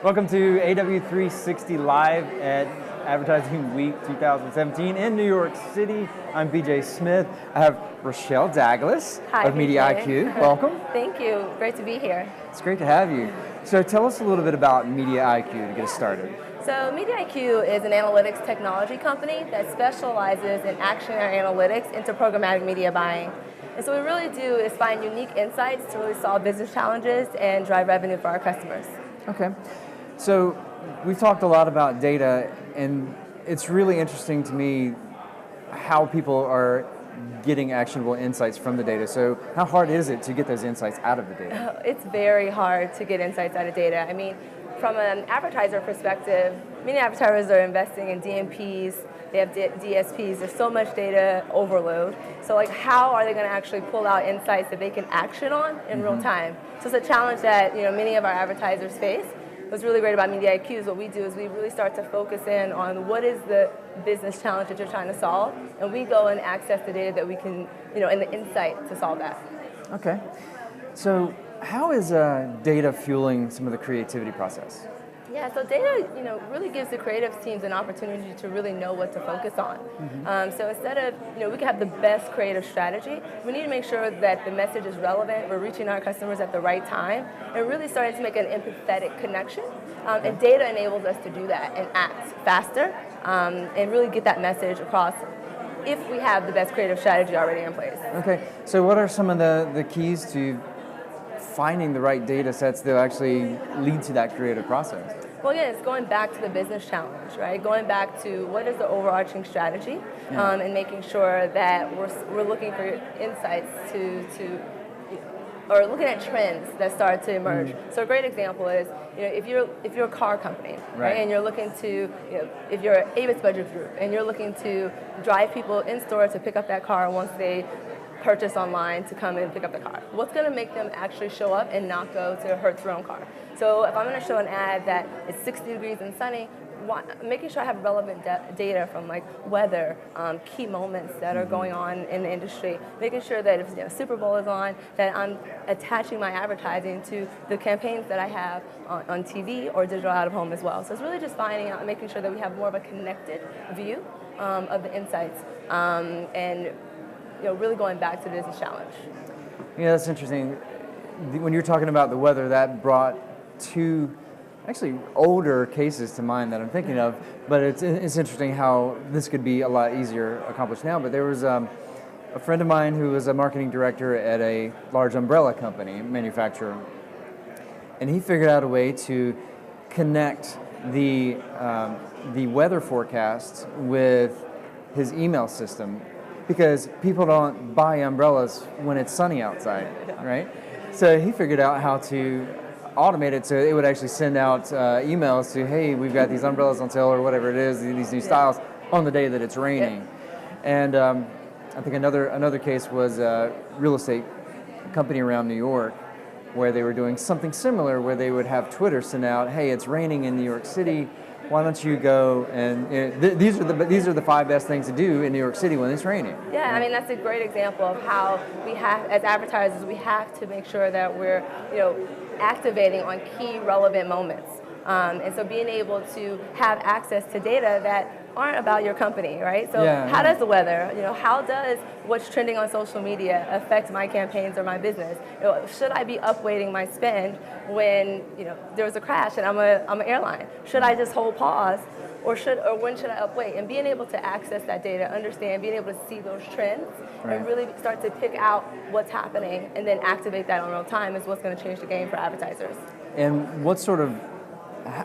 Welcome to AW360 Live at Advertising Week 2017 in New York City. I'm BJ Smith. I have Rachelle Daglis of Media IQ. Welcome. Thank you. Great to be here. It's great to have you. So tell us a little bit about Media IQ to get us started. So Media IQ is an analytics technology company that specializes in actionary analytics into programmatic media buying. And so what we really do is find unique insights to really solve business challenges and drive revenue for our customers. Okay. So we've talked a lot about data, and it's really interesting to me how people are getting actionable insights from the data. So how hard is it to get those insights out of the data? It's very hard to get insights out of data. I mean, from an advertiser perspective, many advertisers are investing in DMPs, they have DSPs, there's so much data overload. So like, how are they going to actually pull out insights that they can action on in real time? So it's a challenge that many of our advertisers face. What's really great about Media IQ is what we do is we really start to focus in on what is the business challenge that you're trying to solve, and we go and access the data that we can, and the insight to solve that. Okay. So how is data fueling some of the creativity process? Yeah, so data, really gives the creative teams an opportunity to really know what to focus on. So instead of, we can have the best creative strategy, we need to make sure that the message is relevant, we're reaching our customers at the right time, and really starting to make an empathetic connection. And data enables us to do that and act faster, and really get that message across if we have the best creative strategy already in place. Okay, so what are some of the keys to finding the right data sets that actually lead to that creative process? Well, again, it's going back to the business challenge, right? Going back to what is the overarching strategy, and making sure that we're looking for insights or looking at trends that start to emerge. So a great example is, if you're a car company, right, and you're looking to, if you're an Avis budget group, and you're looking to drive people in store to pick up that car once they purchase online to come and pick up the car. What's going to make them actually show up and not go to Hertz their own car? So if I'm going to show an ad that it's 60 degrees and sunny, making sure I have relevant data from like weather, key moments that are going on in the industry, making sure that if Super Bowl is on, that I'm attaching my advertising to the campaigns that I have on TV or digital out of home as well. So it's really just finding out and making sure that we have more of a connected view of the insights, and really going back to the business challenge. Yeah, that's interesting. When you're talking about the weather, that brought two actually older cases to mind that I'm thinking of, but it's interesting how this could be a lot easier accomplished now. But there was a friend of mine who was a marketing director at a large umbrella company, manufacturer, and he figured out a way to connect the weather forecasts with his email system, because people don't buy umbrellas when it's sunny outside, right? So he figured out how to automate it so it would actually send out emails to, hey, we've got these umbrellas on sale or whatever it is, these new styles, on the day that it's raining. And I think another case was a real estate company around New York where they were doing something similar, where they would have Twitter send out, hey, it's raining in New York City. Why don't you go and these are the 5 best things to do in New York City when it's raining. Yeah, I mean, that's a great example of how we have, as advertisers, we have to make sure that we're activating on key relevant moments. And so being able to have access to data that aren't about your company, right? So how does the weather, how does what's trending on social media affect my campaigns or my business? Should I be upweighting my spend when there was a crash and I'm an airline? Should I just hold pause, or when should I upweight? And being able to access that data, understand, being able to see those trends, and really start to pick out what's happening and then activate that in real time is what's going to change the game for advertisers. And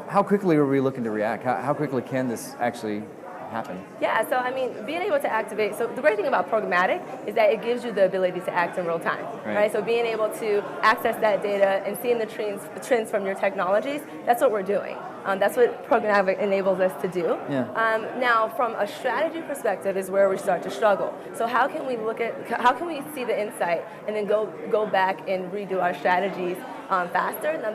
how quickly are we looking to react? How quickly can this actually happen? Yeah, so I mean, being able to activate, so the great thing about programmatic is that it gives you the ability to act in real time, right? So being able to access that data and seeing the trends from your technologies, that's what we're doing. That's what programmatic enables us to do. Now, from a strategy perspective is where we start to struggle. So how can we see the insight and then go back and redo our strategies faster? Now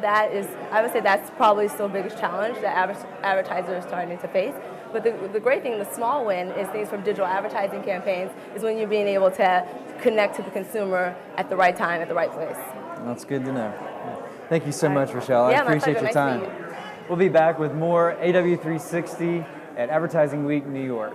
I would say that's probably still the biggest challenge that advertisers are starting to face. But the great thing, the small win, is things from digital advertising campaigns, is when you're being able to connect to the consumer at the right time, at the right place. That's good to know. Thank you so much, Rachelle. I appreciate your time. We'll be back with more AW360 at Advertising Week New York.